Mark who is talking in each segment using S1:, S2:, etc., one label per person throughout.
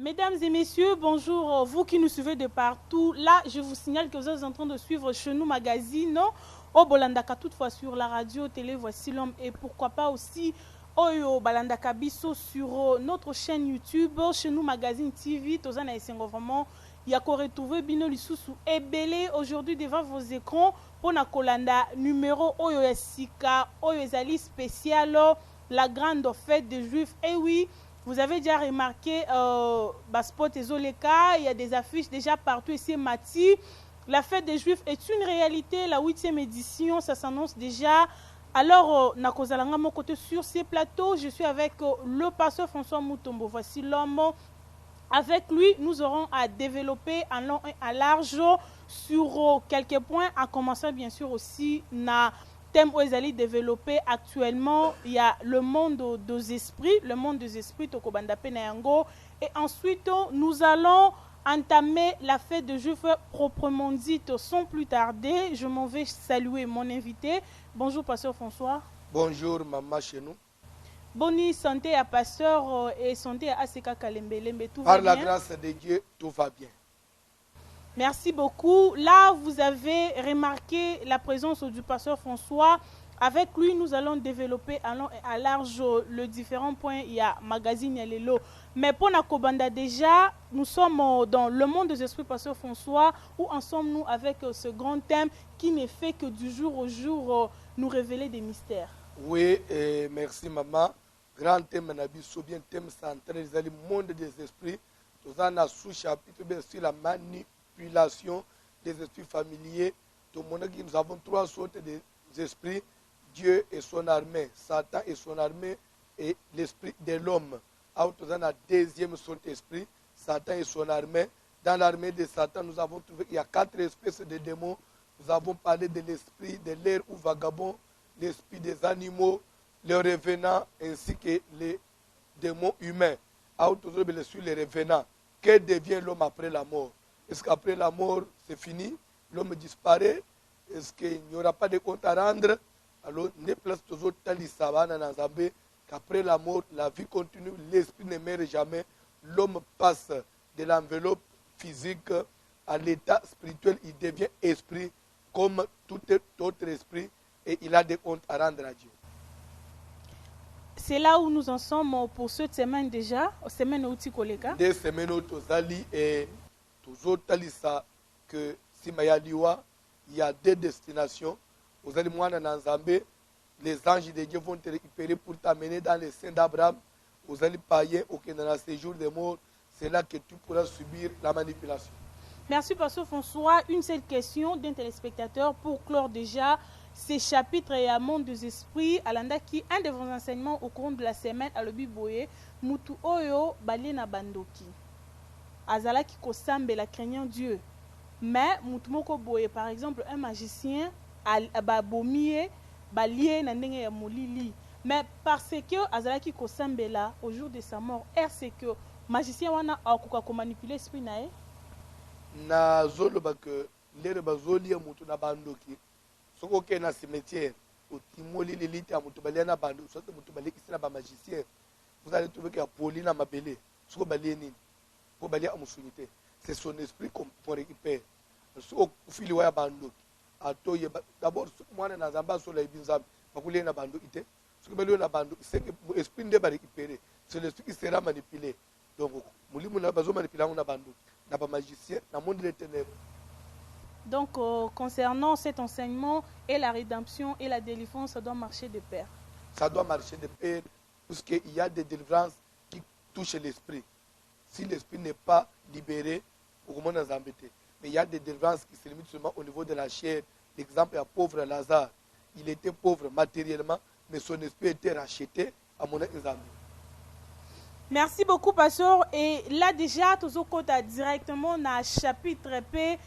S1: Mesdames et messieurs, bonjour, vous qui nous suivez de partout. Là, je vous signale que vous êtes en train de suivre Chenou Magazine, au Bolandaka, toutefois sur la radio, télé, voici l'homme, et pourquoi pas aussi Oyo Balandaka Bisso sur notre chaîne YouTube, Chenou Magazine TV, Tozana Essengo vraiment. Il y a qu'à retrouver Bino Lissousou et Belé aujourd'hui devant vos écrans pour na kolanda numéro Oyo Esika, Oyo Ezali spécial, la grande fête des Juifs. Et oui, vous avez déjà remarqué, Spot et Zoleka, il y a des affiches déjà partout ici, Mati. La fête des Juifs est une réalité, la 8e édition, ça s'annonce déjà. Alors, Nakozalanga, mon côté sur ces plateaux, je suis avec le pasteur François Moutombo. Voici l'homme. Avec lui, nous aurons à développer en long et en large sur quelques points, en commençant bien sûr aussi na thème où ils allaient développer actuellement. Il y a le monde des esprits, Tokobanda Penayango. Et ensuite, nous allons entamer la fête de Juifs proprement dite sans plus tarder. Je m'en vais saluer mon invité. Bonjour, pasteur François.
S2: Bonjour, maman chez nous.
S1: Bonne santé à pasteur et santé à Aseka Kalembelembe. Tout
S2: va
S1: bien.
S2: Par la grâce de Dieu, tout va bien.
S1: Merci beaucoup. Là, vous avez remarqué la présence du pasteur François. Avec lui, nous allons développer à long et à large le différents points. Il y a magazine, il y a les lots. Mais pour Nakobanda déjà, nous sommes dans le monde des esprits, pasteur François. Où en sommes-nous avec ce grand thème qui ne fait que du jour au jour nous révéler des mystères?
S2: Oui, merci maman. Grand thème, bien thème central, le monde des esprits. Nous avons un sous-chapitre sur la manipulation des esprits familiers. Nous avons trois sortes d'esprits. Dieu et son armée, Satan et son armée, et l'esprit de l'homme. Nous avons la deuxième sorte d'esprit, Satan et son armée. Dans l'armée de Satan, nous avons trouvé qu'il y a 4 espèces de démons. Nous avons parlé de l'esprit de l'air ou vagabond, l'esprit des animaux, les revenants, ainsi que les démons humains. Sur les revenants, que devient l'homme après la mort? Est-ce qu'après la mort, c'est fini? L'homme disparaît? Est-ce qu'il n'y aura pas de compte à rendre? Alors, ne place toujours qu'après la mort, la vie continue, l'esprit ne meurt jamais. L'homme passe de l'enveloppe physique à l'état spirituel, il devient esprit comme tout autre esprit et il a des comptes à rendre à Dieu.
S1: C'est là où nous en sommes pour cette semaine déjà, semaine où Tikolega.
S2: Des semaines où Tozali et toujours Talisa que Simayaliwa, il y a 2 destinations. Aux animaux en Zambé, les anges de Dieu vont te récupérer pour t'amener dans les seins d'Abraham. Aux animaux païens, dans le séjour des morts, c'est là que tu pourras subir la manipulation.
S1: Merci, pasteur François. Une seule question d'un téléspectateur pour clore déjà ces chapitres et à monde des esprits. Alanda qui, un de vos enseignements au cours de la semaine à l'Obi Boye, Mutu Oyo Balena Bandoki. Azala qui kosambe la craignant Dieu. Mais Mutu Moko Boye, par exemple, un magicien, Babomie, Balie, Nandenge ya Molili. Mais parce que Azala qui kosambe là, au jour de sa mort, est-ce que magicien wana akuka ko manipuler esprit nae?
S2: Na zolo que les bazoli mutu na bandoki. Soko ke na cimetière, otimoli lilita mutu balia na bando, soit mutu balia kisina ba magicien. Vous allez trouver qu'il y a Pauline à Mabélé. Soko balia nini? Pour balia amusunité. C'est son esprit qu'on récupère. Soko fili wa bandoki. D'abord, moi, je suis en train de dire c'est que l'esprit ne va récupérer. C'est l'esprit qui sera manipulé. Donc, je vais manipuler un magicien dans le monde des ténèbres.
S1: Donc, concernant cet enseignement et la rédemption et la délivrance, ça doit marcher de pair.
S2: Ça doit marcher de pair, parce qu'il y a des délivrances qui touchent l'esprit. Si l'esprit n'est pas libéré, on va nous embêter. Mais il y a des délivrances qui se limitent seulement au niveau de la chair. L'exemple est à pauvre Lazare. Il était pauvre matériellement, mais son esprit était racheté à mon exemple.
S1: Merci beaucoup, pasteur. Et là, déjà, tout ce qu'on a directement dans le chapitre P,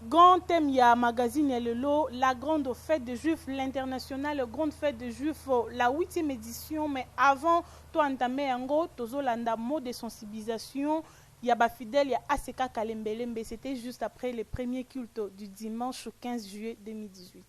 S1: grand thème, il y a magazine, il y a le lot, la grande fête des Juifs, l'internationale grande fête des Juifs, la 8e édition. Mais avant, toi, entamé en gros, tout le mot de sensibilisation. Il y a Bafidèle, il y a Aseka Kalembelembe. C'était juste après le premier culte du dimanche 15 juillet 2018.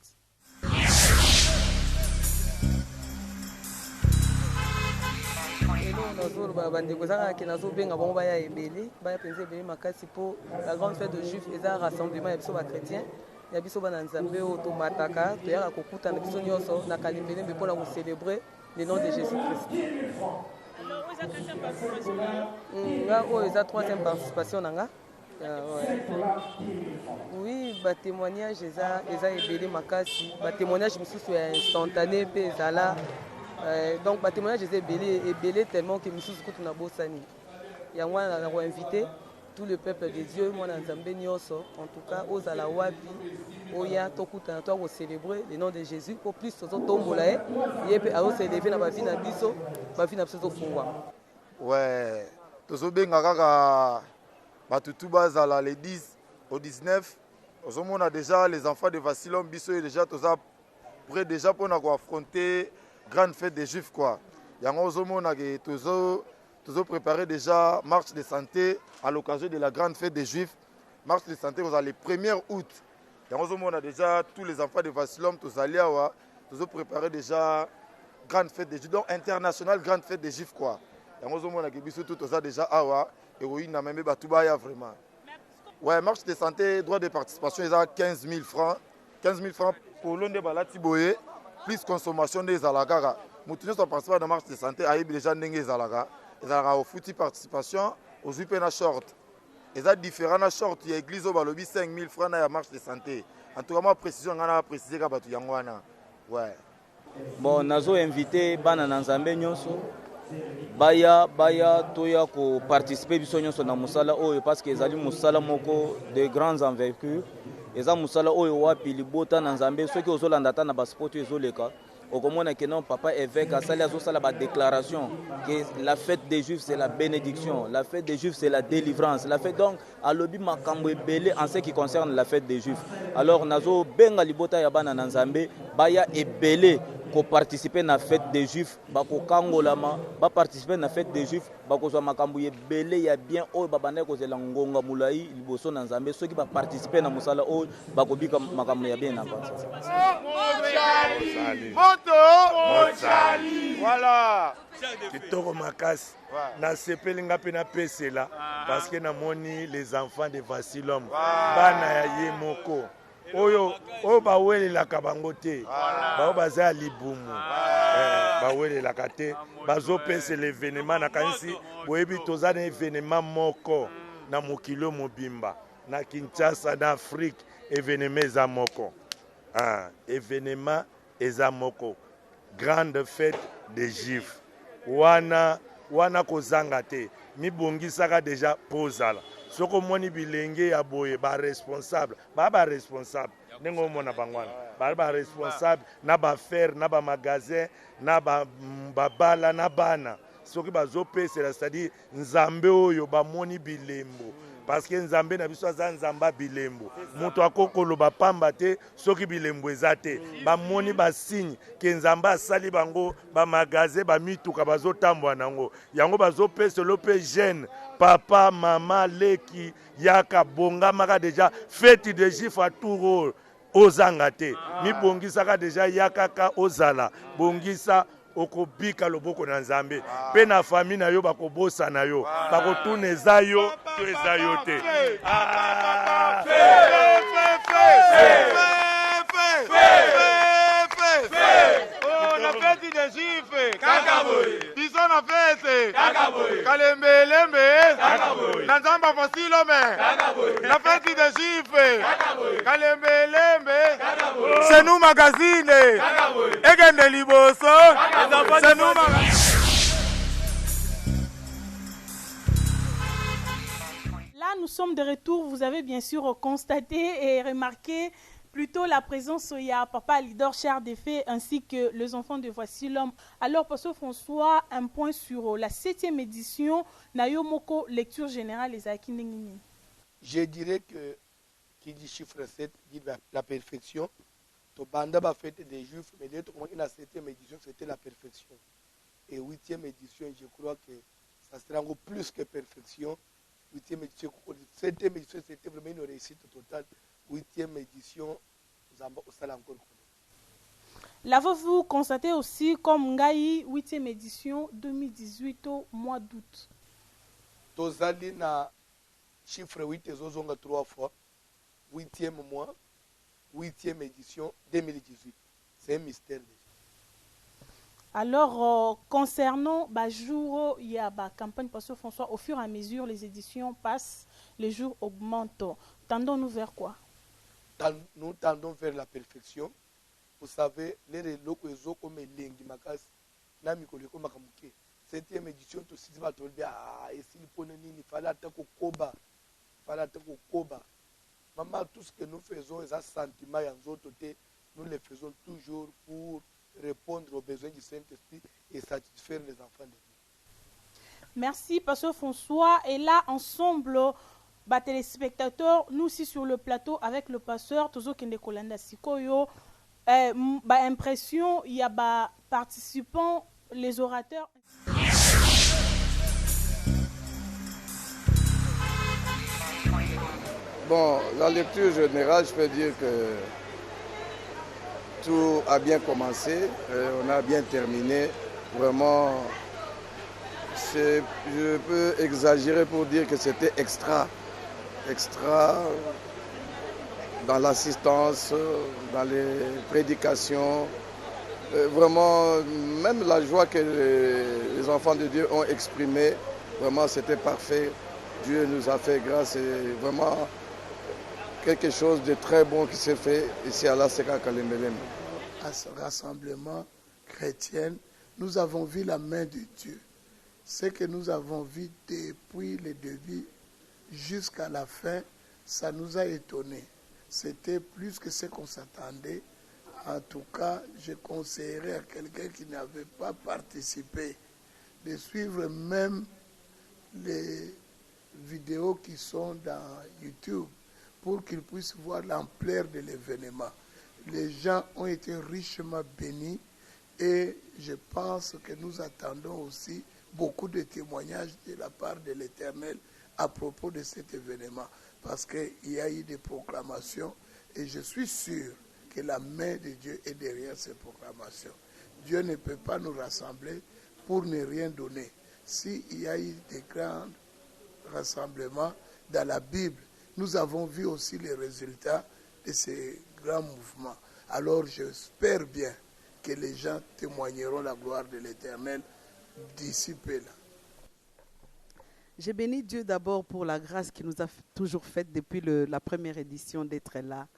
S3: Hello, nazoloba bandeko ezaka ke nazobenga bango baya ebele baya mpenza ebele makasi mpo la grande fête de juif eza rassemblement ya biso bachrétien ya biso bana nzambe oyo tomataka toyaka kokutana biso nyonso na kalembelembe mpona kocélébre le nom de jésus christ. Nga oyo eza 3e participation na nga. Oui, batémoignage eza ebele makasi batémoignage mosusu ya instantané mpe ezala donc batémoignage eza ebele tellement que misusu kutu na bosani yango wana na koinvite tout le peuple de Dieu mwana nzambe nyonso en tout cas ozala wapi oya tokutana to kocélébrer le nom de Jésus pour plus tozotombola ye mpe azoseleve na bavi na biso ezofungwama.
S4: Ouais, tozobenga kaka batutu bazala les 10 au 19 ozomona déjà les enfants de Vassilom biso et déjà toza prêt déjà pour affronter grande fête des Juifs quoi. Yango ozomona ke tozo préparer déjà marche de santé à l'occasion de la grande fête des Juifs. Marche de santé vous allez 1er août. Yango ozomona déjà tous les enfants de Vassilom tozali awa tozo préparer déjà grande fête des Juifs donc internationale grande fête des Juifs quoi. Yango ozomona ke biso tout toza déjà awa et oui na même batubaya vraiment. Ouais, marche de santé, droit de participation, ils ont 15 000 francs. 15 000 francs pour l'un des balati boye, plus consommation des alagara. Moutounio sont participants à la marche de santé, aïe déjà n'engé zalaga. Ils ont foutu participation aux UPN short. Ils ont différents short, il y a église au balobi 5 000 francs à la marche de santé. En tout cas, ma précision, on a précisé qu'à Batu Yangwana. Ouais.
S5: Bon, nazo invité bana nanzambe nyonso. Baya toya ko participer biso nyonso na musala oyo parce que ezali musala moko de grands envergures eza musala oyo wapi libota na nzambe soki ozolanda ta na basport ezoleka okomona ke non papa évêque asali azosala ba déclaration que la fête des juifs c'est la bénédiction, la fête des juifs c'est la délivrance, la fête donc alobi makambo ebele en ce qui concerne la fête des juifs. Alors nazo benga libota ya bana na nzambe baya ebele ko participer na fête des juifs bako kangolama ba participer na fête des juifs bako so makambo ebele ya bien oyo babanda ko zela ngonga mulai liboso na nzambe soki ba participer na musala oyo bako bika makambo ya bien na kanisa.
S6: Voilà. Kitoko makasi na sepelinga pe na pesela parce que namoni les enfants de Vassilom bana ya ye moko oyo bawelelaka bango te bao baza ya libumu bawelelaka te bazopesa l'événement na kanisi boyebi toza na événement moko na mokilo mobimba na Kinshasa na Afrique événement eza moko événement eza moko grande fête des Juifs wana kozanga te mibongisaka déjà pozala soko moni bilenge ya boye ba responsable ndenge omona bangwana ba responsable na ba fer na ba magasin na ba bala na bana soki bazopesela c'est-à-dire nzambe oyo bamoni bilembo parce que nzambe na biso aza nzamba bilembo moto akokoloba pamba te soki bilembo eza te bamoni basigne ke nzambe asali bango bamagasin bamituka bazotambwa nango yango bazopeselo mpe jeune papa mama leki yaka bongamaka deja fête de Juif à tour ozanga te mibongisaka deja yakaka ozala bongisa okobika loboko na nzambe pe na famille na yo bakobosa na yo bakotuna eza yo to eza yo te
S2: na fête des Juifs biso na fête kalembelembe na nzamba Vassilome na fête des Juifs kalembelembe c'est nous magazine egende liboso c'est nous magazine.
S1: Là, nous sommes de retour. Vous avez bien sûr constaté et remarqué plutôt la présence il y a Papa Leader Cher des Faits ainsi que les enfants de Voici l'Homme. Alors, Pasteur François, un point sur la 7e édition Nayomoko Lecture Générale les Akinengini.
S2: Je dirais que qui dit chiffre 7 dit la perfection. Tobanda ba fête des Juifs, mais d'être la 7e édition, c'était la perfection. Et 8e édition, je crois que ça sera encore plus que perfection. 8e édition, 7e édition, c'était vraiment une réussite totale. 8e édition, nous allons encore connaître.
S1: L'avez-vous constaté aussi comme Ngai 8e édition 2018 au mois d'août?
S2: Tozali na chiffre 8 ezozonga 3 fois. 8e mois, 8e édition 2018. C'est un mystère déjà.
S1: Alors, concernant jour, il y a campagne Pasteur François, au fur et à mesure, les éditions passent, les jours augmentent. Tendons-nous vers quoi?
S2: Nous tendons vers la perfection. Vous savez, les locaux comme les Makas, Namiko Makamuke. 7e édition, tout ce qui va te dire, et s'il il fallait attaquer au Koba. Maman, tout ce que nous faisons, c'est un sentiment, nous le faisons toujours pour répondre aux besoins du Saint-Esprit et satisfaire les enfants de Dieu.
S1: Merci, Pasteur François. Et là, ensemble, téléspectateurs, nous aussi sur le plateau avec le pasteur Tozo Kende Kolanda Sikoyo, impression, il y a participants, les orateurs.
S7: Bon, la lecture générale, je peux dire que tout a bien commencé, on a bien terminé. Vraiment, je peux exagérer pour dire que c'était extra dans l'assistance, dans les prédications. Vraiment, même la joie que les enfants de Dieu ont exprimée, vraiment c'était parfait. Dieu nous a fait grâce et vraiment quelque chose de très bon qui s'est fait ici à la Seka Kalembelem.
S8: À ce rassemblement chrétien, nous avons vu la main de Dieu. Ce que nous avons vu depuis le début jusqu'à la fin, ça nous a étonnés. C'était plus que ce qu'on s'attendait. En tout cas, je conseillerais à quelqu'un qui n'avait pas participé de suivre même les vidéos qui sont dans YouTube pour qu'ils puissent voir l'ampleur de l'événement. Les gens ont été richement bénis et je pense que nous attendons aussi beaucoup de témoignages de la part de l'Éternel à propos de cet événement parce qu'il y a eu des proclamations et je suis sûr que la main de Dieu est derrière ces proclamations. Dieu ne peut pas nous rassembler pour ne rien donner. S'il y a eu des grands rassemblements dans la Bible, nous avons vu aussi les résultats de ces grands mouvements. Alors j'espère bien que les gens témoigneront la gloire de l'Éternel d'ici peu là.
S9: Je bénis Dieu d'abord pour la grâce qu'il nous a toujours faite depuis la première édition d'être là.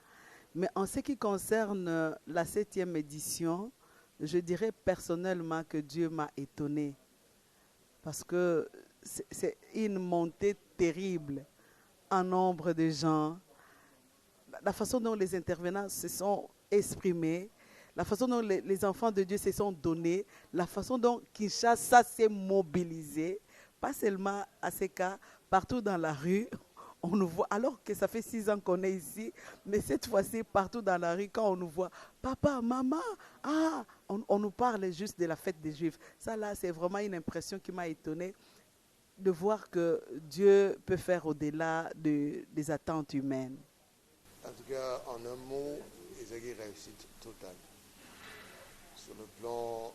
S9: Mais en ce qui concerne la 7e édition, je dirais personnellement que Dieu m'a étonné. Parce que c'est une montée terrible en nombre de gens. La façon dont les intervenants se sont exprimés, la façon dont les enfants de Dieu se sont donnés, la façon dont Kinshasa s'est mobilisé, pas seulement à Seka, partout dans la rue, on nous voit, alors que ça fait 6 ans qu'on est ici, mais cette fois-ci, partout dans la rue, quand on nous voit, papa, maman, on nous parle juste de la fête des Juifs. Ça là, c'est vraiment une impression qui m'a étonnée de voir que Dieu peut faire au-delà des attentes humaines.
S10: En tout cas, en un mot, ils ont eu réussite totale. Sur le plan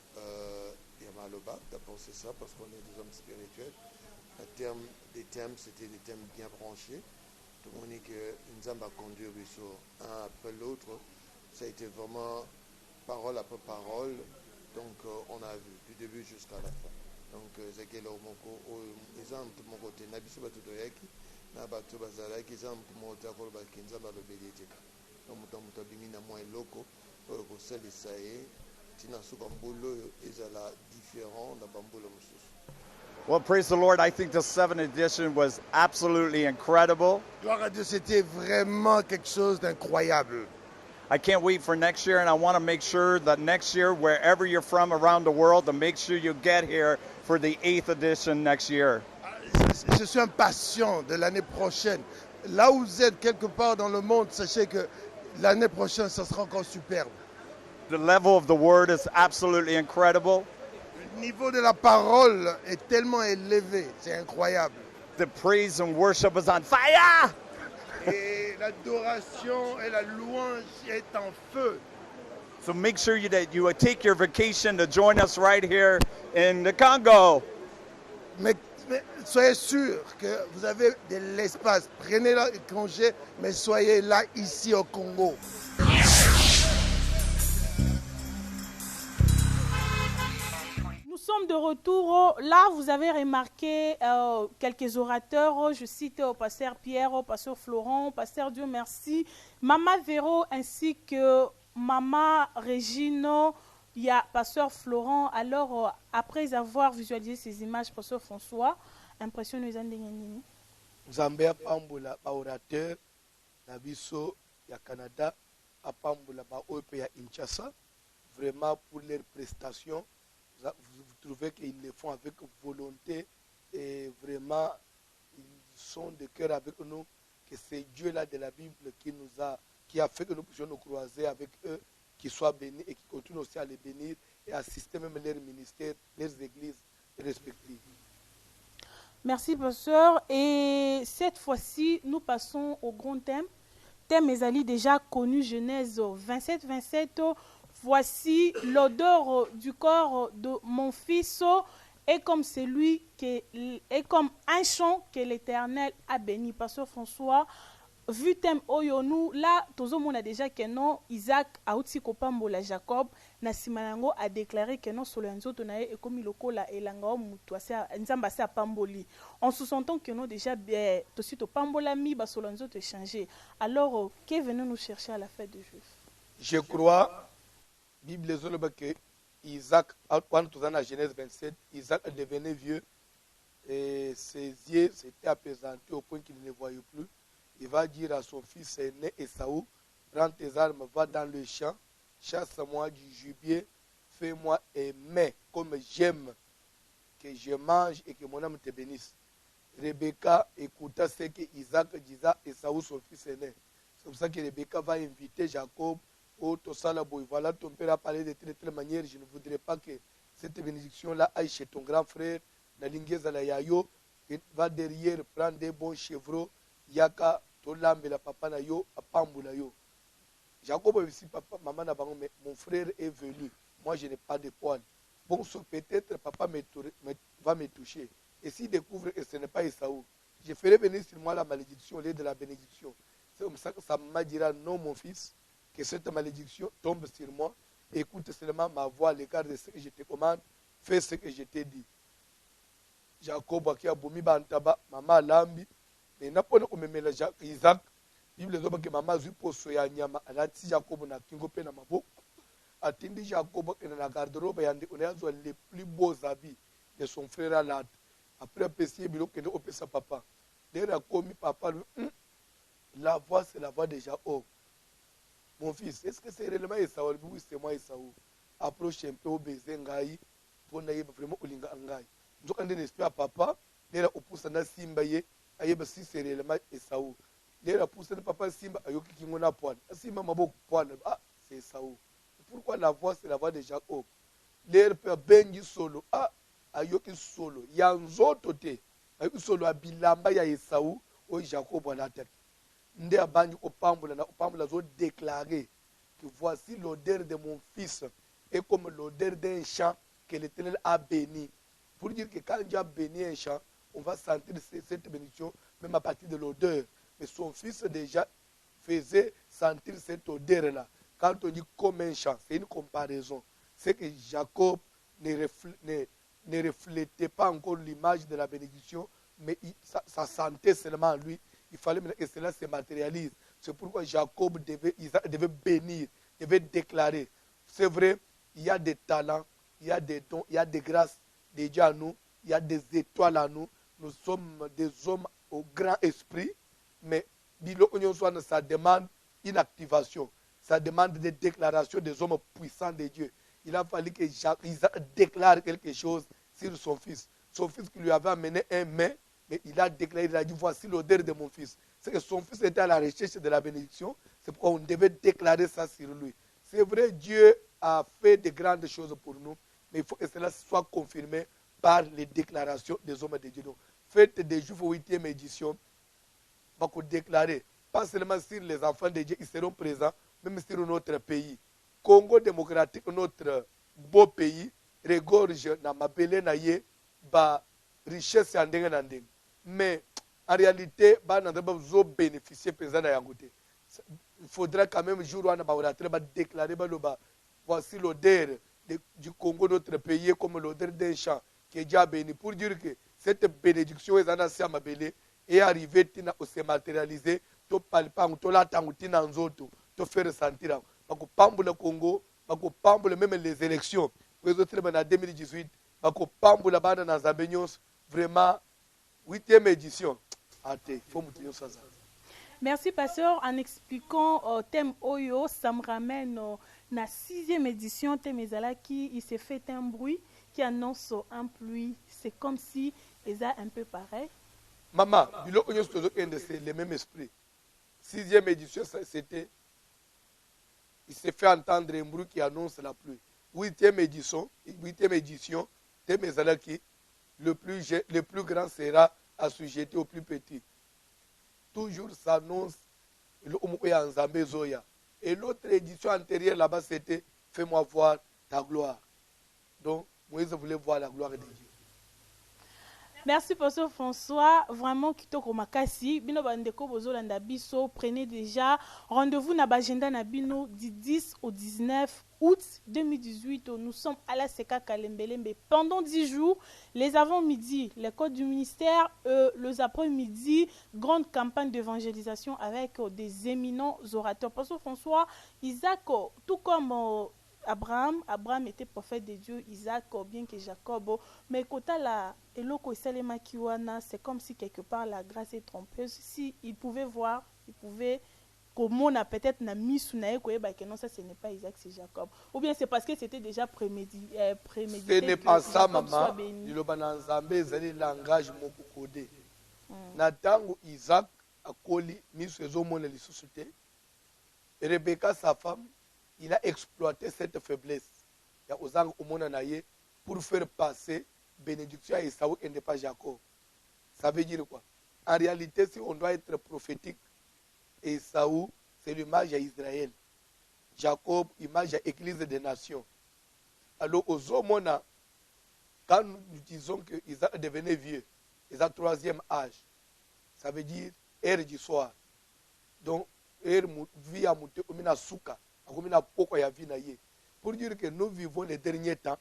S10: Yamaloba, d'abord c'est ça, parce qu'on est des hommes spirituels. Les thèmes, c'était des thèmes bien branchés. Tout le monde dit qu'une zamba a conduit sur un après l'autre. Ça a été vraiment parole après parole. Donc on a vu du début jusqu'à la fin. Donc Ezekiel Omoko, exemple de mon côté, Nabisu Batutoyaki, Nabato Bazalaki, exemple de mon côté, Kinza Balobelieteka. Donc Mutabimi na moi loko, au sein de Saé, Tina Subambulo, Ezala différent da Bambulo Musus.
S11: Well, praise the Lord. I think the 7th edition was absolutely incredible.
S8: Gloire à Dieu, c'était vraiment quelque chose d'incroyable.
S11: I can't wait for next year, and I want to make sure that next year, wherever you're from around the world, to make sure you get here for the 8th edition next year.
S8: Je suis impatient de l'année prochaine. Là où vous êtes quelque part dans le monde, sachez que l'année prochaine, ça sera encore superbe.
S11: The level of the word is absolutely incredible.
S8: Le niveau de la parole est tellement élevé, c'est incroyable.
S11: The praise and worship is on fire.
S8: Et l'adoration et la louange est en feu.
S11: So make sure that you take your vacation to join us right here in the Congo.
S8: Mais soyez sûr que vous avez de l'espace. Prenez le congé, mais soyez là, ici au Congo.
S1: Nous sommes de retour. Là, vous avez remarqué quelques orateurs. Je cite au pasteur Pierre, au pasteur Florent, au pasteur Dieu merci, Maman Véro ainsi que Maman Régine. Il y a pasteur Florent. Alors, après avoir visualisé ces images, pasteur François, impression nous a donné.
S2: Nzambe apambola ba orateur na biso ya Canada, apambola ba ope ya Kinshasa, vraiment pour leurs prestations. Vous trouvez qu'ils le font avec volonté et vraiment ils sont de cœur avec nous, que c'est Dieu là de la Bible qui a fait que nous puissions nous croiser avec eux, qu'ils soient bénis et qui continuent aussi à les bénir et assister même leurs ministères, leurs églises respectives.
S1: Merci pasteur. Et cette fois-ci, nous passons au grand thème. Thème Ezali déjà connu, Genèse 27-27. Voici l'odeur du corps de mon fils est comme celui qui est comme un chant que l'Éternel a béni. Pasteur François, vu thème Oyonu, là, tout le monde a déjà que non, Isaac a aussi kopambola Jacob, Nasimanango a déclaré que non, Solenzo tonae et comme il kola et langao mutuasia nzamba sa pamboli. En sous-entend que non déjà bien, tout de suite pambola mi ba Solenzo te changer. Alors, qu'est venu nous chercher à la fête des Juifs?
S2: Je crois. Bible dit que Isaac, quand tu es dans la Genèse 27, Isaac est devenu vieux et ses yeux s'étaient apaisantés au point qu'il ne les voyait plus. Il va dire à son fils aîné Esaü, prends tes armes, va dans le champ, chasse-moi du gibier, fais-moi aimer comme j'aime, que je mange et que mon âme te bénisse. Rebecca écouta ce que Isaac disait à Esaü, son fils aîné. C'est pour ça que Rebecca va inviter Jacob. Oh, voilà, ton père a parlé de telle manière. Je ne voudrais pas que cette bénédiction-là aille chez ton grand frère. La lingueza la yayo, va derrière, prendre des bons chevreaux. Yaka, tolambe la papa na yo, apambula yo. Jacob a dit, papa, maman n'a pas, mais mon frère est venu. Moi, je n'ai pas de poils. Bon, peut-être papa va me toucher. Et s'il découvre que ce n'est pas Esaü, je ferai venir sur moi la malédiction au lieu de la bénédiction. C'est comme ça que sa maman dira, non, mon fils, que cette malédiction tombe sur moi. Écoute seulement ma voix à l'égard de ce que je te commande. Fais ce que je t'ai dit. Jacob qui a boumi bantaba, maman lambi. Mais n'a pas de même Isaac. Bible dit que maman zui poso ya nyama. Alati Jacob na kingo pe na maboko. Atindi Jacob na la garde-robe yandi on a les plus beaux habits de son frère Alad. Après pessier bilo que ne opesa papa. D'ailleurs commis papa la voix c'est la voix de Jacob. Mon fils, est-ce que c'est réellement Esaü? Oui, c'est moi Esaü. Approche un peu au baiser ngai pour naïe vraiment olinga ngai. Nous quand on espère papa, l'air opousse na simba ye, aïe si c'est réellement Esaü. L'air opousse na papa simba ayoki kingona poil. Simba maboko poil. Ah, c'est Esaü. Pourquoi la voix c'est la voix de Jacob? L'air peut bengi solo. Ah, ayoki solo. Yanzo tote. Ayoki solo abilamba ya Esaü o Jacob à la tête. Ndé abandi opambola zo déclarer que voici l'odeur de mon fils est comme l'odeur d'un champ que l'Éternel a béni. Pour dire que quand Dieu a béni un champ, on va sentir cette bénédiction même à partir de l'odeur. Mais son fils déjà faisait sentir cette odeur-là. Quand on dit comme un champ, c'est une comparaison. C'est que Jacob ne reflétait pas encore l'image de la bénédiction, mais ça sentait seulement lui. Il fallait que cela se matérialise. C'est pourquoi Jacob devait bénir, devait déclarer. C'est vrai, il y a des talents, il y a des dons, il y a des grâces de Dieu à nous, il y a des étoiles à nous. Nous sommes des hommes au grand esprit, mais ça demande une activation. Ça demande des déclarations des hommes puissants de Dieu. Il a fallu que Isaac déclare quelque chose sur son fils. Son fils qui lui avait amené un mets, mais il a déclaré, il a dit, voici l'odeur de mon fils. C'est que son fils était à la recherche de la bénédiction. C'est pourquoi on devait déclarer ça sur lui. C'est vrai, Dieu a fait de grandes choses pour nous, mais il faut que cela soit confirmé par les déclarations des hommes de Dieu. Donc, fête des Juifs au 8e édition, on va déclarer, pas seulement sur les enfants de Dieu, ils seront présents, même sur notre pays. Congo démocratique, notre beau pays, regorge na mabele na ye ba richesse ya ndenge na ndenge. Mais en réalité, ba na ndeba zo bénéficier pesa na yango te. Il faudra quand même jour wana ba orateur ba déclarer ba loba voici l'odeur du Congo, notre pays, comme l'odeur d'un champ qui est déjà béni, pour dire que cette bénédiction est arrivée à se matérialiser, to palpang, to la tangutina nzoto, to faire ressentir. Bako pambo le Congo, bako pambo même les élections. Vous autres en 2018, bako pambo la bande dans Zabenyos, vraiment 8e édition. Ate, faut moutonner ça.
S1: Merci, pasteur. En expliquant thème Oyo, ça me ramène la 6e édition thème Ezalaki. Il s'est fait un bruit qui annonce un pluie. C'est comme si ils ont un peu pareil.
S2: Maman, c'est le même esprit. 6e édition, c'était. Il s'est fait entendre un bruit qui annonce la pluie. 8e édition, thème Ezalaki. Le plus grand sera assujetti au plus petit. Toujours s'annonce et l'autre édition antérieure là-bas c'était fais-moi voir ta gloire. Donc Moïse voulait voir la gloire de Dieu.
S1: Merci pasteur François, vraiment kitoko makasi bino bandeko bozolanda biso, prenez déjà rendez-vous na bagenda na bino du 10 au 19 août 2018. Nous sommes à la Seka Kalembelembe pendant 10 jours, les avant-midi, l'école du ministère, les après-midi, grande campagne d'évangélisation avec des éminents orateurs. Pasteur François, Isaac, tout comme Abraham était prophète de Dieu, Isaac, bien que Jacob, mais quand la c'est comme si quelque part la grâce est trompeuse. Si il pouvait voir, il pouvait comment on a peut-être na mis que non, ça ce n'est pas Isaac, c'est Jacob, ou bien c'est parce que c'était déjà prémédité.
S2: Ce n'est pas ça, maman. Il le langage codé. Natango Isaac a collé mis les sociétés. Rebecca, sa femme, il a exploité cette faiblesse pour faire passer bénédiction à Esaü et ne pas Jacob. Ça veut dire quoi? En réalité, si on doit être prophétique, Esaü, c'est l'image à Israël. Jacob, image à l'Église des nations. Alors, aux hommes, quand nous disons qu'ils ont devenu vieux, ils ont 3e âge. Ça veut dire ère du soir. Donc, ère vie à monter, souka. Pour dire que nous vivons les derniers temps,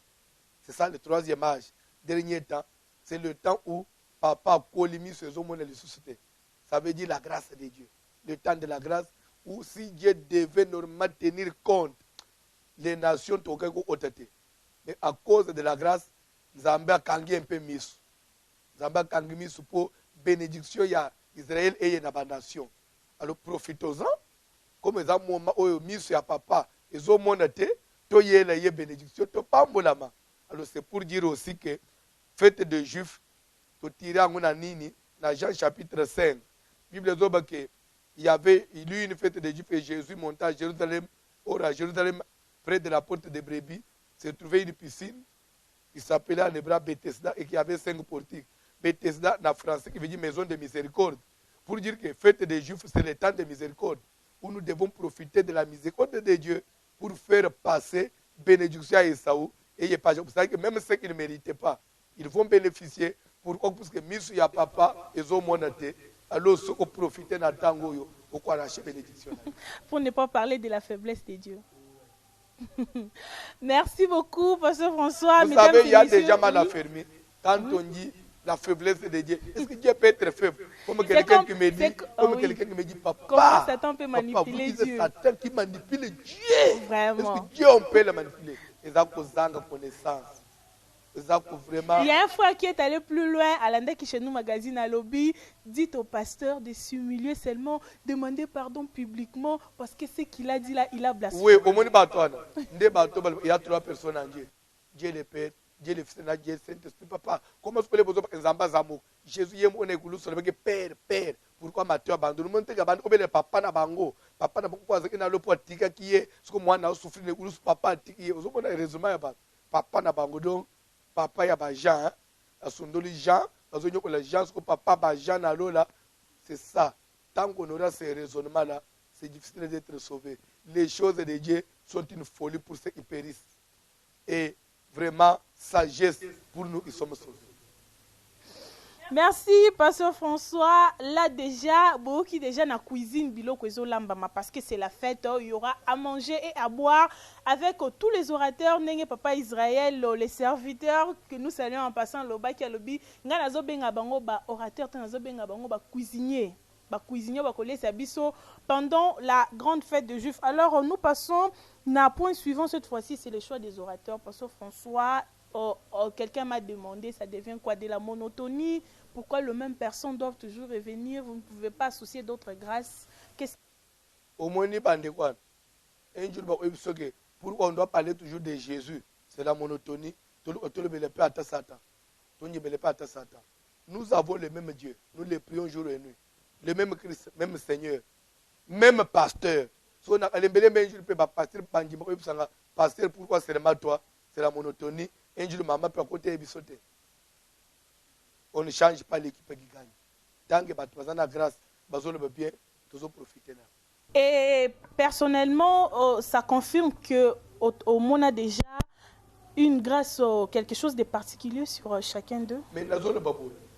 S2: c'est ça le 3e âge. Dernier temps, c'est le temps où papa a collimé ses hommes et les sociétés. Ça veut dire la grâce de Dieu. Le temps de la grâce où si Dieu devait normalement tenir compte, les nations t'ont otate. Mais à cause de la grâce, Zambé a kangé un peu mis. Zambé a kangé mis pour bénédiction à Israël et à la nation. Alors profitons-en. Comme les moments où mis à papa, ils ont monté, toyé la bénédiction, to pambolama. Alors c'est pour dire aussi que fête de Juifs, to tirer en nini, dans Jean chapitre 5, Bible dit que il y avait une fête de Juifs et Jésus monta à Jérusalem, près de la porte de Brebis, se trouvait une piscine qui s'appelait en hébreu Bethesda et qui avait 5 portiques. Bethesda, en français, qui veut dire maison de miséricorde. Pour dire que fête des Juifs, c'est le temps de miséricorde, où nous devons profiter de la miséricorde de Dieu pour faire passer bénédiction à Esaü. Et vous savez que même ceux qui ne méritaient pas, ils vont bénéficier. Pourquoi? Parce que Misu ya papa, ils ont monté. Alors, ceux qui profitent de la tango, ils ont arraché bénédiction.
S1: Pour ne pas parler de la faiblesse de Dieu. Merci beaucoup, pasteur François.
S2: Vous savez, il y a déjà mal affermi. Quand on dit la faiblesse de Dieu, est-ce que Dieu peut être faible? Comme quelqu'un qui me dit, quelqu'un qui me dit, papa,
S1: comment Satan peut manipuler Dieu?
S2: Satan qui manipule Dieu.
S1: Vraiment.
S2: Est-ce que Dieu, on peut le manipuler? Ils ont connaissance. Vraiment...
S1: Il y a un frère qui est allé plus loin à l'Anda qui chez nous magazine à lobby, dit au pasteur de s'humilier seulement, demander pardon publiquement parce que ce qu'il a dit là, il a blasphémé.
S2: Oui, au moins il y a 3 personnes en Dieu. Dieu le Père, Dieu le Fils, Dieu le Saint-Esprit. Papa, comment est-ce que les besoins en Jésus y est mon écoulou sur le Père, Père. Pourquoi Matthieu abandonne? Mon Dieu, abandonne papa na bango. Papa na bango, parce qu'il n'a le poids tika qui est, ce que moi n'a souffert le papa qui est. Vous avez raisonné à papa na bango donc. Papa ya ba Jean, a sondoli Jean, parce que les gens que papa ba Jean na lola, c'est ça. Tant qu'on aura ces raisonnements là, c'est difficile d'être sauvé. Les choses de Dieu sont une folie pour ceux qui périssent. Et vraiment, sagesse pour nous qui sommes sauvés.
S1: Merci, Pasteur François. Là déjà, beaucoup qui déjà na cuisine biloko ezolambama parce que c'est la fête. Il y aura à manger et à boire avec tous les orateurs, Nenge Papa Israël, les serviteurs que nous saluons en passant le baki alobi. Nga nazo benga bango ba orateur, nazo benga bango ba cuisinier. Pendant la grande fête de Juifs. Alors, nous passons à un point suivant cette fois-ci, c'est le choix des orateurs. Pasteur François, quelqu'un m'a demandé, ça devient quoi? De la monotonie? Pourquoi les mêmes personnes doivent toujours revenir? Vous ne pouvez pas associer d'autres grâces?
S2: Au moins, pourquoi on doit parler toujours de Jésus? C'est la monotonie. Nous avons le même Dieu. Nous les prions jour et nuit. Le même Christ, même Seigneur, même pasteur. Pasteur, pourquoi seulement toi? C'est la monotonie. On ne change pas l'équipe qui gagne. Tant que tu as la grâce, tu as bien, tu as profité.
S1: Et personnellement, ça confirme qu'au monde a déjà une grâce, quelque chose de particulier sur chacun d'eux.
S2: Mais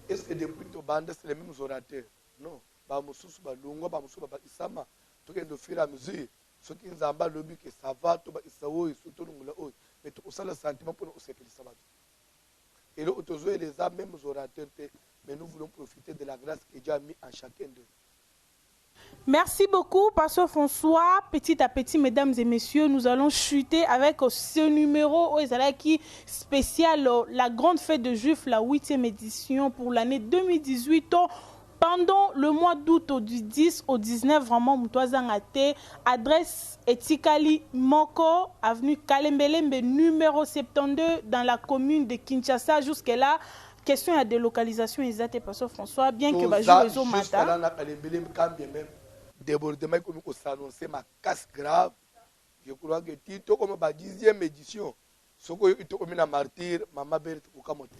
S2: est-ce que depuis ton bande, c'est les mêmes orateurs? Non. Bamususu balungwa bamususu baba isama tokendo fira mesure ceux qui nzamba lobi que ça va to ba isawo isuto ngula o mais to sala sentiment pour nous sepelisa bato et le otozo et les mêmes orateurs mais nous voulons profiter de la grâce que Dieu a mis en chacun d'eux.
S1: Merci beaucoup, Pasteur François. Petit à petit, mesdames et messieurs, nous allons chuter avec ce numéro qui spécial, la grande fête de Juifs, la 8e édition pour l'année 2018. Pendant le mois d'août du 10 au 19, vraiment, Moutouazangate, adresse Etikali Moko, avenue Kalembelembe, numéro 72, dans la commune de Kinshasa. Jusque-là, question à délocalisation exacte, Pasteur François, bien que va jouer au matin.
S2: Débordement comme on s'annonçait ma casse grave. Je crois que Tito comme la 10e édition, ce que tu comme un martyr, maman Berthe Okamote.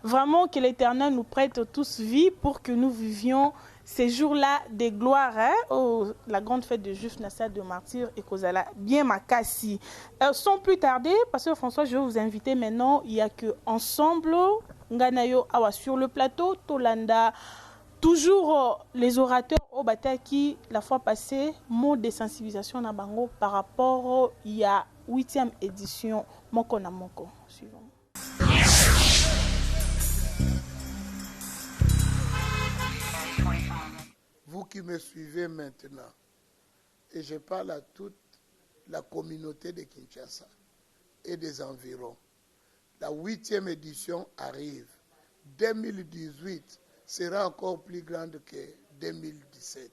S1: Vraiment que l'Éternel nous prête tous vie pour que nous vivions ces jours-là de gloire, la grande fête de Juifs, Nassa de martyrs et Kozala, bien makasi. Sans plus tarder, Pasteur François, je vais vous inviter maintenant. Il n'y a que ensemble, Nganayo Awa sur le plateau, Tolanda. Toujours les orateurs au Bataki, la fois passée, mot de sensibilisation na bango par rapport il y a 8e édition Moko na Moko. Suivant.
S8: Vous qui me suivez maintenant, et je parle à toute la communauté de Kinshasa et des environs, la 8e édition arrive. 2018 sera encore plus grande que 2017.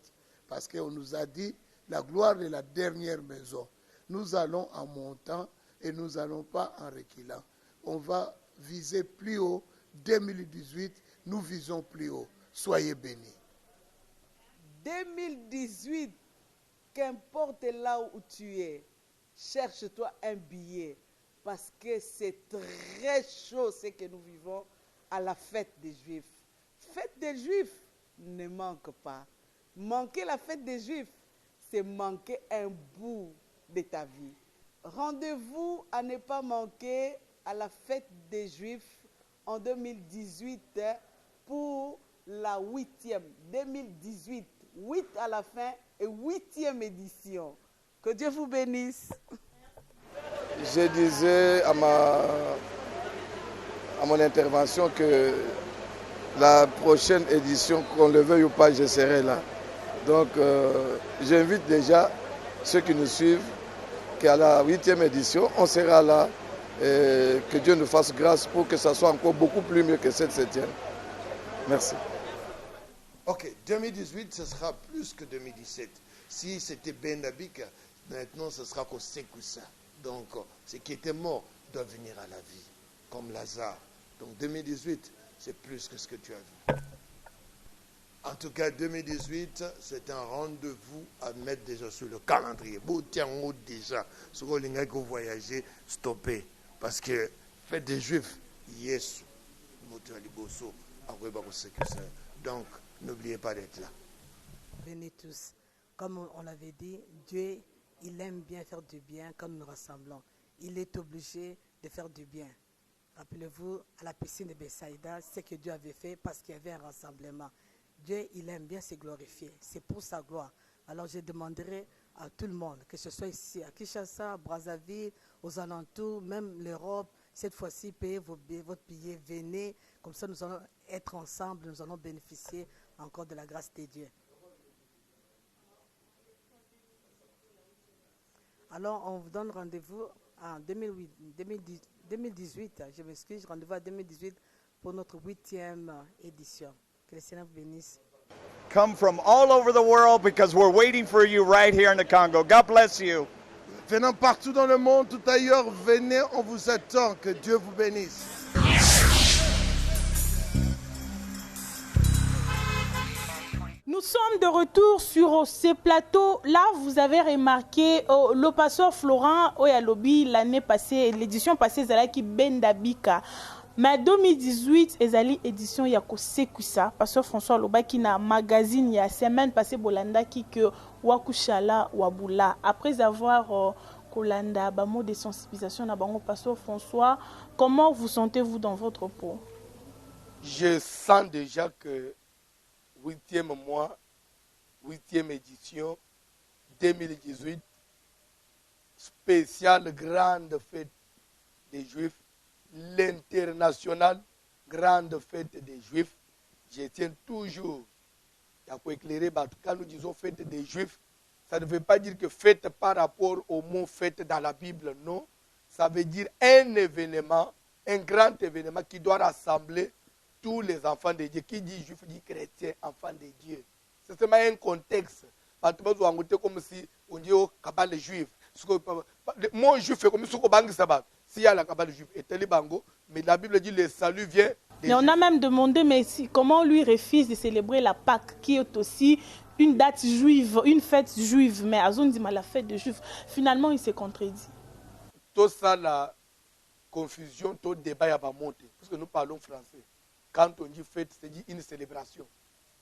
S8: Parce qu'on nous a dit, la gloire de la dernière maison. Nous allons en montant et nous n'allons pas en reculant. On va viser plus haut. 2018, nous visons plus haut. Soyez bénis.
S9: 2018, qu'importe là où tu es, cherche-toi un billet. Parce que c'est très chaud ce que nous vivons à la fête des Juifs. Fête des Juifs ne manque pas. Manquer la fête des Juifs, c'est manquer un bout de ta vie. Rendez-vous à ne pas manquer à la fête des Juifs en 2018 pour la 8e. 2018, 8 à la fin et 8e édition. Que Dieu vous bénisse.
S7: Je disais à mon intervention que la prochaine édition, qu'on le veuille ou pas, je serai là. Donc, j'invite déjà ceux qui nous suivent qu'à la 8e édition, on sera là. Et que Dieu nous fasse grâce pour que ça soit encore beaucoup plus mieux que cette 7e. Merci.
S10: Ok, 2018, ce sera plus que 2017. Si c'était Ben Abika, maintenant ce sera qu'au Sekoussa. Donc, ce qui était mort doit venir à la vie, comme Lazare. Donc, 2018, c'est plus que ce que tu as vu. En tout cas, 2018, c'est un rendez-vous à mettre déjà sur le calendrier. Vous tiens en haut déjà. Si vous voulez voyager, stoppez. Parce que, fête des Juifs, Yesu, donc, n'oubliez pas d'être là.
S12: Bénis tous. Comme on l'avait dit, Dieu il aime bien faire du bien quand nous nous rassemblons. Il est obligé de faire du bien. Rappelez-vous, à la piscine de Bethsaïda, ce que Dieu avait fait parce qu'il y avait un rassemblement. Dieu, il aime bien se glorifier. C'est pour sa gloire. Alors je demanderai à tout le monde, que ce soit ici à Kinshasa, Brazzaville, aux alentours, même l'Europe, cette fois-ci, payez votre billet, venez. Comme ça, nous allons être ensemble, nous allons bénéficier encore de la grâce de Dieu. Alors, on vous donne rendez-vous en 2018, je m'excuse, rendez-vous à 2018 pour notre 8e édition. Que le Seigneur vous bénisse.
S11: Come from all over the world because we're waiting for you right here in the Congo. God bless you.
S8: Venant partout dans le monde, tout ailleurs, venez, on vous attend. Que Dieu vous bénisse.
S1: Nous sommes de retour sur ces plateaux. Là, vous avez remarqué le pasteur Florent Oyalobi l'année passée, l'édition passée, Zalaki Bendabika. Mais 2018, ezali édition ya kosekuisa. Pasteur François Lobaki na magazine ya semaine passée Bolanda qui que wakushala wabula. Après avoir kolanda ba mot de sensibilisation na bango, pasteur François, comment vous sentez-vous dans votre peau?
S2: Je sens déjà que 8e mois, 8e édition 2018, spéciale grande fête des Juifs, l'internationale grande fête des Juifs. Je tiens toujours à éclairer, quand nous disons fête des Juifs, ça ne veut pas dire que fête par rapport au mot fête dans la Bible, non. Ça veut dire un événement, un grand événement qui doit rassembler tous les enfants de Dieu. Qui dit juif dit chrétien, enfant de Dieu. C'est seulement un contexte. Comme si on dit au cabal juif. Mon juif est comme si on bangi sabat. S'il y a la cabale juif, et bango, mais la Bible dit le salut vient.
S1: Mais on a même demandé, mais comment lui refuse de célébrer la Pâque, qui est aussi une date juive, une fête juive, mais Azon dit la fête de juifs. Finalement, il s'est contredit.
S2: Tout ça, la confusion, tout débat y a pas monté, parce que nous parlons français. Quand on dit fête, c'est dit une célébration.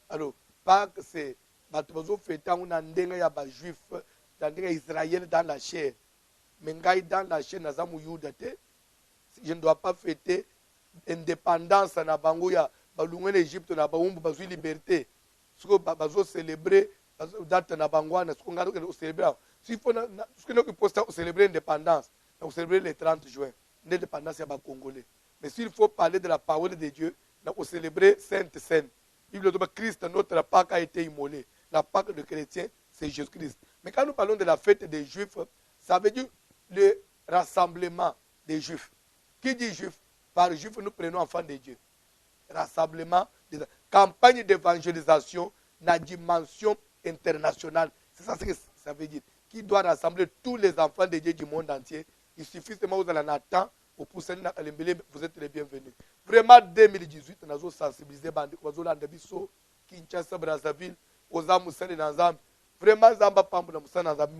S2: Alors, Pâques, c'est fêter un andéga ya ba juif, andéga Israël dans la chair. Mais dans la chair, je ne dois pas fêter indépendance na bango ya balungwe l'Égypte na baumbu bazui liberté. Ce que bazo célébrer date na bango na ce qu'on a célébrer. Si faut ce que nous poster célébrer l'indépendance, on célébrer le 30 juin, l'indépendance ya ba congolais. Mais s'il faut parler de la parole de Dieu, on célébrer Sainte Seine. Bible de Christ, notre Pâque a été immolé. La Pâque de chrétiens, c'est Jésus-Christ. Mais quand nous parlons de la fête des Juifs, ça veut dire le rassemblement des Juifs. Qui dit Juif? Par Juif, nous prenons enfants de Dieu. Rassemblement, campagne d'évangélisation, la dimension internationale. C'est ça ce que ça veut dire. Qui doit rassembler tous les enfants de Dieu du monde entier. Il suffit seulement vous allez en attendre. Vous êtes les bienvenus. Vraiment, 2018, nous avons sensibilisé Kinshasa, Brazzaville, aux Amoussane Nazam. Vraiment, Zamba Pambu Namoussane Nazam,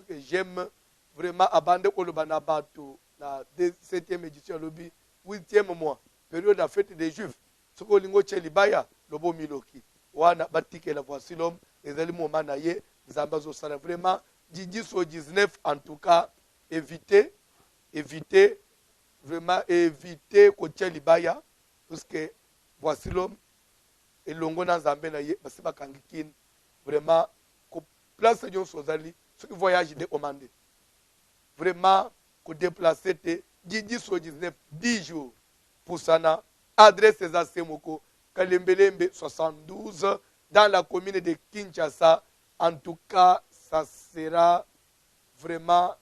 S2: que j'aime vraiment abandonner Kolobana Bato, la 7e édition, le 8e mois, période de fête des Juifs. Ce que l'on a Libaya, le beau Miloki. Wana Batike la voici l'homme, les aliments manaye, Zamba Zosana. Vraiment, 10 au 19, en tout cas, éviter, vraiment éviter Kotia Libaya, parce que voici l'homme, et l'ongo dans Zambé naye, parce que Kangikin, vraiment, que place de Sozali, ceux qui voyagent décommandés. Vraiment, que déplacer 10 au 19, 10 jours pour Sana, adresse à Semoko, Kalembelembe 72, dans la commune de Kinshasa. En tout cas, ça sera vraiment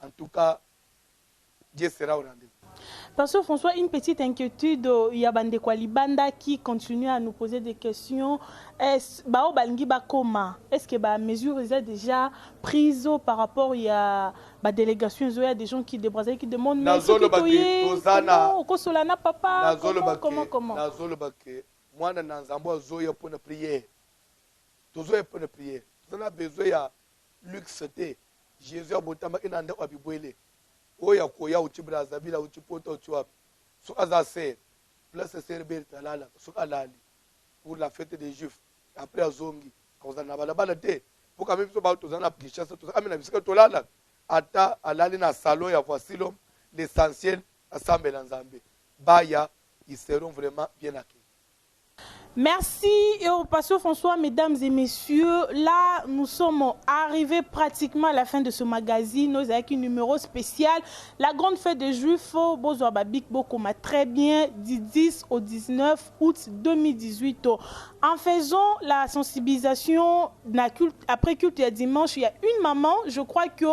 S2: en tout cas, Dieu sera au rendez-vous.
S1: Pasteur François, une petite inquiétude, il y a Bande Kwalibanda qui continue à nous poser des questions. Est-ce que la mesure est déjà prise par rapport à la délégation? Il y a des gens qui débrassent, qui demandent mais comment
S2: moi, pour prier. Toujours pour prier. Nous avons besoin de luxe. Jésus a botama inanda kwa bibwele. Oya koya uchi Brazzaville uchi poto uchi wapi. So azase place Serbert alala so alali pour la fête des Juifs. Après azongi akozala na balabala te mpo quand même biso bao tozala na kinshasa tozala kami na bisika tolala ata alali na salon ya voici l'homme l'essentiel asambela nzambe baya ils seront vraiment bien accueillis.
S1: Merci au pasteur François, mesdames et messieurs. Là, nous sommes arrivés pratiquement à la fin de ce magazine. Nous avons un numéro spécial. La grande fête des Juifs, Bozo Babik Bokoma, très bien, du 10 au 19 août 2018. En faisant la sensibilisation après culte et dimanche, il y a une maman, je crois que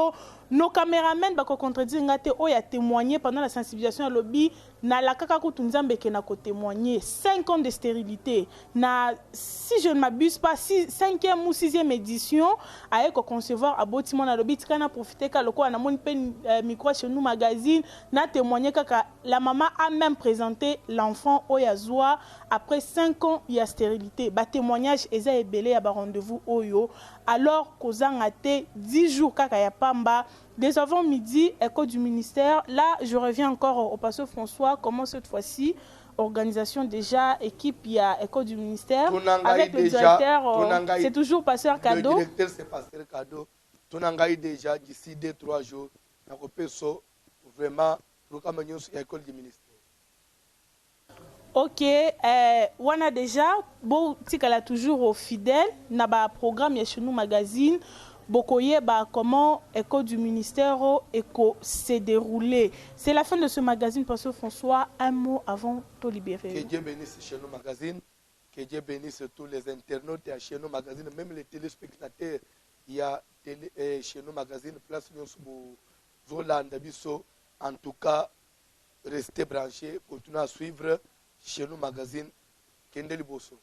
S1: nos caméramens bako contredire ngate o ya témoigné pendant la sensibilisation à lobby na la kaka kutunzambe ke na ko témoigner 5 ans de stérilité na si je ne m'abuse pas 5e ou 6e édition a ko concevoir abotima na lobby tika profiter ka loko na moni pe micro chez nous magazine na témoigner kaka la maman a même présenté l'enfant o ya zoa après 5 ans il y a stérilité ba témoignage eza ebele ya ba rendez-vous oyo alors kozanga te 10 jours kaka ya pamba. Dès avant midi, écho du ministère. Là, je reviens encore au pasteur François. Comment cette fois-ci, organisation déjà, équipe, il y a écho du ministère. Avec le directeur, c'est toujours pasteur Cadeau.
S2: Le directeur, c'est pasteur Cadeau. Tonangaï déjà, d'ici 2-3 jours, on a vraiment pour l'école du ministère.
S1: Ok, on a déjà, bon, tika toujours au fidèle, na ba programme ya chez nous magazine. Bokoye ba comment école du ministère s'est déroulé. C'est la fin de ce magazine, pasteur François. Un mot avant de libérer.
S2: Que Dieu bénisse chez nous magazine, que Dieu bénisse tous les internautes et chez nous magazine, même les téléspectateurs. Il y a chez nous magazine place Zolanda Bisso. En tout cas, restez branchés, continuez à suivre chez nous magazine. Kendeli Bosso.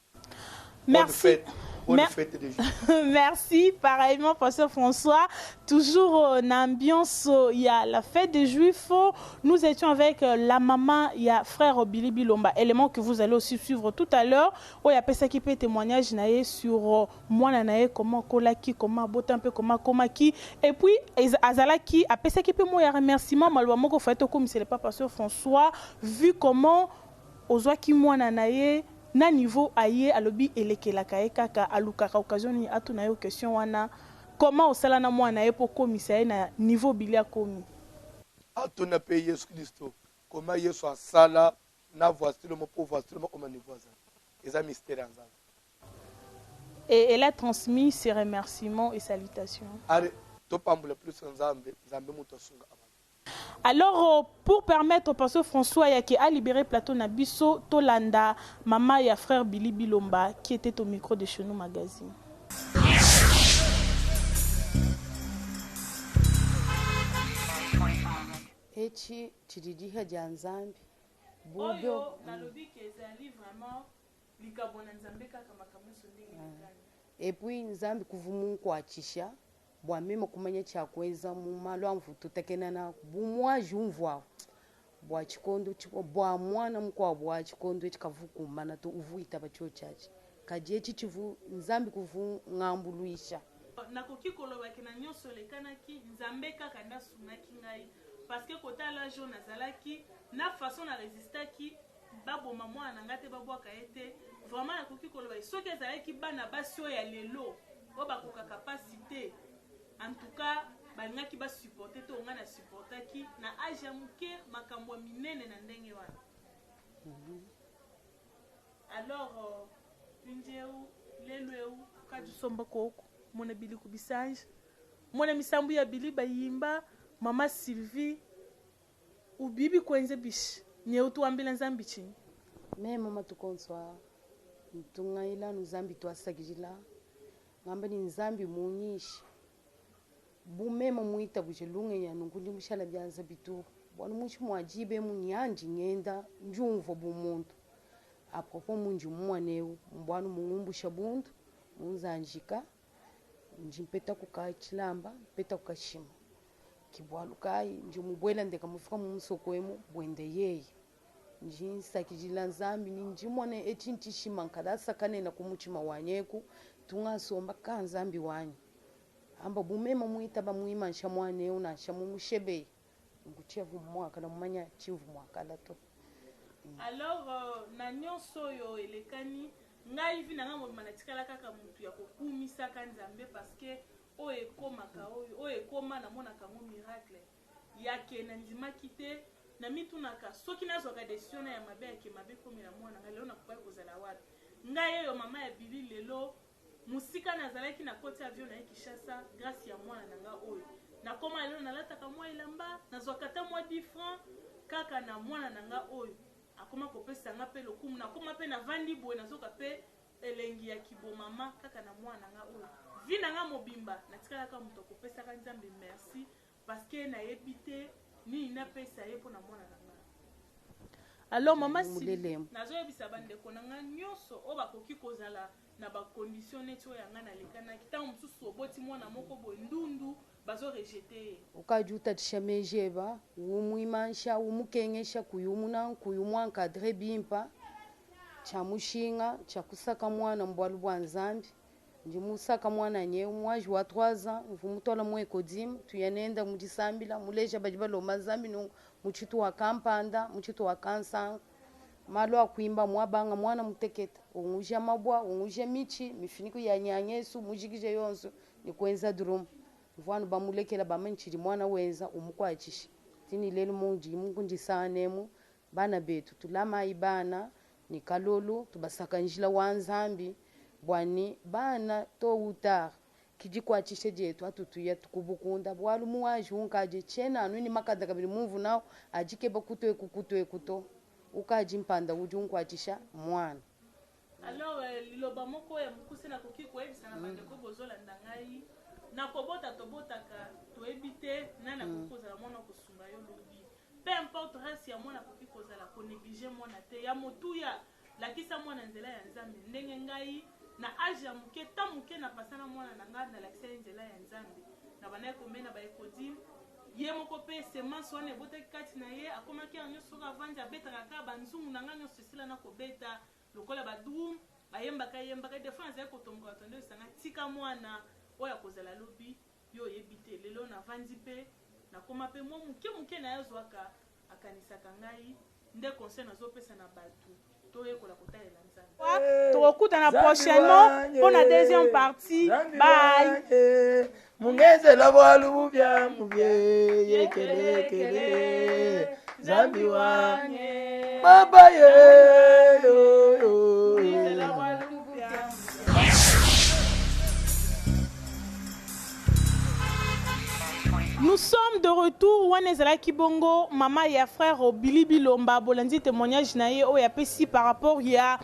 S1: Merci.
S2: Bonne fête des Juifs.
S1: Merci, pareillement, pasteur François. Toujours en ambiance, il y a la fête des Juifs. Nous étions avec la maman, il y a frère Billy Bilomba, élément que vous allez aussi suivre tout à l'heure. Il y a personne qui peut témoignage sur moi, comment Kolaki, comment Botin, un peu comment Komaki. Et puis, Azalaki, a personne qui peut moi remerciement, malheureusement, qu'il faut être comme c'est le pas pasteur François, vu comment Ozwaki moi nanaye. Na niveau aye alobi elekelaka kaka alukaka occasion ni atuna yo question wana comment osala na mwana ye pour komisa na niveau bilia komi
S2: atuna pe Yesu Kristo comment Yesu asala na voici le mot pour voici le mot comme ni voisin eza mystère ensemble
S1: et elle a transmis ses remerciements et salutations.
S2: Allez to pambula plus nzambe nzambe muto sunga.
S1: Alors, pour permettre au pasteur François Yaki à libérer plateau Nabiso, Tolanda, maman et frère Billy Bilomba, qui était au micro de chez nous magazine.
S13: Echi chididi haja nzambi. Budo
S1: nalobi kezali vraiment likabona nzambe kaka makambo sondeli.
S13: Et puis nzambi kuvumu kwa chisha. Bwa mema kumanya chakweza mu malwamvu tutekenana bumwa jumvwa bwa chikondo chiko bwa mwana mkwa bwa chikondo chikavukumana to uvuita bacho chachi kaje chichivu nzambi kuvu ngambuluisha
S1: nakoki koloba kina nyonso lekanaki nzambe kaka ndasunaki ngai parce que kota la jo nazalaki na façon na résistaki baboma mwana ngate babwaka ete vraiment nakoki koloba soki ezalaki bana basio ya lelo obakoka capacité. En tout cas, balingaki ba supporter to nga na supportaki na age muke makambo minene na ndenge wana. Alors pinjeu lelweu kadu somba koko mona bili ku bisage mona misambu ya bili bayimba mama Sylvie u bibi kwenze bishi nyeu tu ambila nzambi chini
S13: me mama tukonswa tungaila nzambi twasagijila ngamba ni nzambi munyishi bumema muita bujelunge ya nunguli mushala byanza bitu bwana mushi mwajibe munyanji ngenda njumvo bumuntu apropo munji mwaneu mbwana mungumbusha buntu munzanjika njimpeta kukachilamba peta kukashima kibwalukai njimubwela ndeka mufika mumusokwemu bwende yeye njinsakijila nzambi ninjimone echinchishima nkadasa kanena kumuchima wanyeku tungasomba kanzambi wanyu amba bumema muita ba muima nshamwane una shamu mushebe nguchevu mwaka na mumanya chivu mwaka la to.
S1: Alors na nyonso yo elekani ngai vi nanga mo manatikala kaka mutu ya kokumisa kanzambe parce que o ekomaka o ekoma na mona kango miracle ya ke na ndima kite na mitunaka soki nazwaka décision ya mabe ya ke mabe komela mwana ngai lelo nakokai kozala wapi ngai eyo mama ya bili lelo musika nazalaki na koti avion na ye Kinshasa grâce ya mwana nanga oyo nakoma lelo nalataka mwa elamba nazwaka ta mwa 10 francs kaka na mwana nanga oyo akoma kopesa nga pe lokumu nakoma pe na vandi boye nazoka pe elengi ya kibomama kaka na mwana nanga oyo vi nanga mobimba natikalaka moto akopesaka nzambe merci parce que nayebi te nini napesa ye mpo na mwana nanga. Alors mama si nazoyebisa bandeko nanga nyonso oyo bakoki kozala na bakondition neti oyo yanga nalekanaki ntango mosusu oboti mwana moko boye ndundu bazorejete ye
S13: ukajuta tishamejeba umwimansha umukengesha kuyumuna kuyumwa encadre bimpa chamushinga chakusaka mwana mbwalu bwa nzambi ndimusaka mwana nye mwaji wa 3 ans mvumutola mwekodimu tuyanenda mudisambila muleja baji baloma nzambi muchitu wa kampanda muchitu wa kansanga malo akuimba mwabanga mwana muteketa ungusha mabwa ungusha michi mifiniko ya nyanyesu mujikije yonso nikwenza drum mvano bamulekela bamanchiri mwana wenza umukwachishi tini lelo munji mungundisanemu bana betu tulama ibana ni kalolo tubasaka njila wa nzambi bwani bana to utar kijikwachishe jetu atutuya tukubukunda bwalu muwaji unkaje chena anuni makanda kabili mumvu nao ajike bakutwe kuto ukaji mpanda uju unkwachisha mwana.
S1: Alors liloba moko ya mukuse na koki koyebisa na bandeko bozolanda ngai na kobota tobotaka toyebite na na kokozala mwana kosunga yo lobi peu importe race ya mwana koki kozala konéglige mwana te ya motuya lakisa mwana nzela ya nzambe ndenge ngai na age ya muke ta muke na pasana mwana na ngai na lakisa nzela ya nzambe na bana komena ba ekodi ye moko pe semence wana ebotaki kati na ye akomaki yango nyonso avandi abetaka kaka banzungu na ngai nyonso esila na kobeta lokola badrum bayembaka defo nazali kotomboka tonde osanga tika mwana oyo akozala lobi yo oyebi te lelo navandi mpe nakoma mpe mwa muke na ye azwaka akanisaka ngai nde conseil nazopesa na bato toyekola kotalela nzambe tokokutana prochainement mpo na deuxième partie. Bye.
S2: Mungezela bwalu bubya mubye yekelekele zambi wanye baba ye
S1: Nous sommes de retour. Wanezala Kibongo, maman et frère Billy Bilomba, Bolandi témoignage nae o ya pesi par rapport ya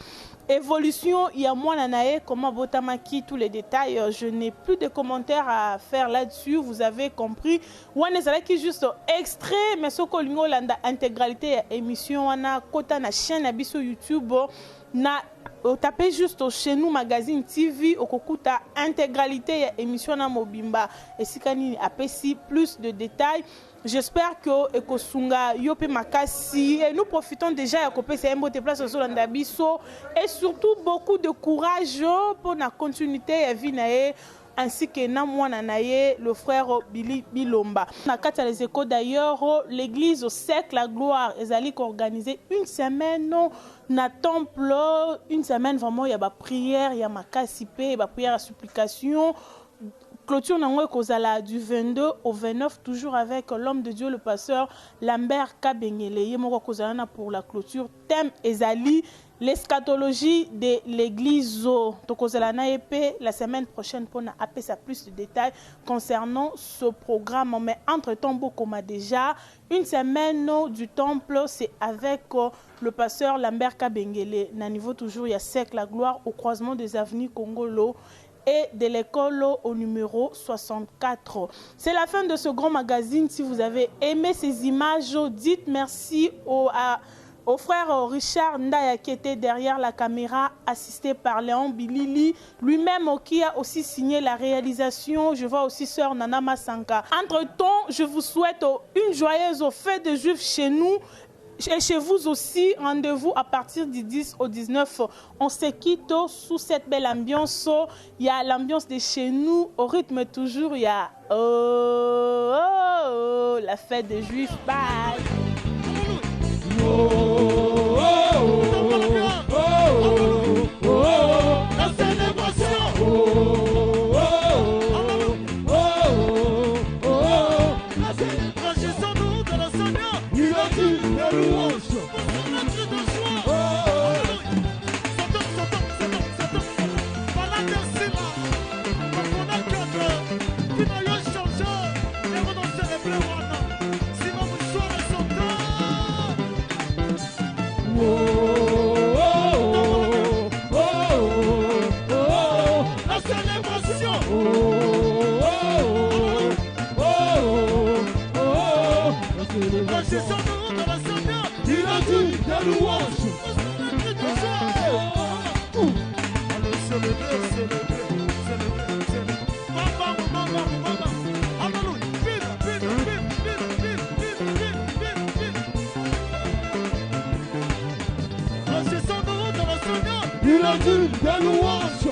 S1: évolution, il y a moi nanae comment botamaki tous les détails. Je n'ai plus de commentaires à faire là-dessus. Vous avez compris. Wanezala qui juste extrait mais ce que landa intégralité émission wana kota na chaîne abiso YouTube na tapez juste chez nous magazine TV au kokuta intégralité émission na mobimba et sikani apesi plus de détails. J'espère que ekosunga yope makasi et nous profitons déjà à couper ces mots de place au Zolanda biso et surtout beaucoup de courage pour la continuité à Vinae ainsi que Namwana Naye, le frère Billy Bilomba. Na kata les échos d'ailleurs, l'église au siècle la gloire ezali organisé une semaine na temple, une semaine vraiment il y a ba prière, il y a makasi pe, ba prière à supplication. Clôture nango kozala du 22 au 29 toujours avec l'homme de Dieu le pasteur Lambert Kabengele yemoko kozala pour la clôture thème ezali l'eschatologie de l'église tokozala na epé la semaine prochaine pour na apesa plus de détails concernant ce programme mais entre-temps beaucoup m'a déjà une semaine du temple c'est avec le pasteur Lambert Kabengele na niveau toujours il y a siècle la gloire au croisement des avenues Congolo et de l'école au numéro 64. C'est la fin de ce grand magazine. Si vous avez aimé ces images, dites merci au frère Richard Ndaya qui était derrière la caméra, assisté par Léon Bilili, lui-même qui a aussi signé la réalisation. Je vois aussi sœur Nana Masanka. Entre-temps, je vous souhaite une joyeuse fête de Juifs chez nous. Et chez vous aussi, rendez-vous à partir du 10 au 19. On se quitte sous cette belle ambiance. Il y a l'ambiance de chez nous, au rythme toujours, il y a la fête des Juifs. Bye.
S2: Oh, oh, oh, oh, oh, oh, oh.
S14: Processons-nous dans la Seigneur. Il a dit des louanges. Allez, célébrer, célébrer, célébrer, célébrer. Maman. Alléluia. Vite. Processons-nous dans la Seigneur. Il a dit des louanges.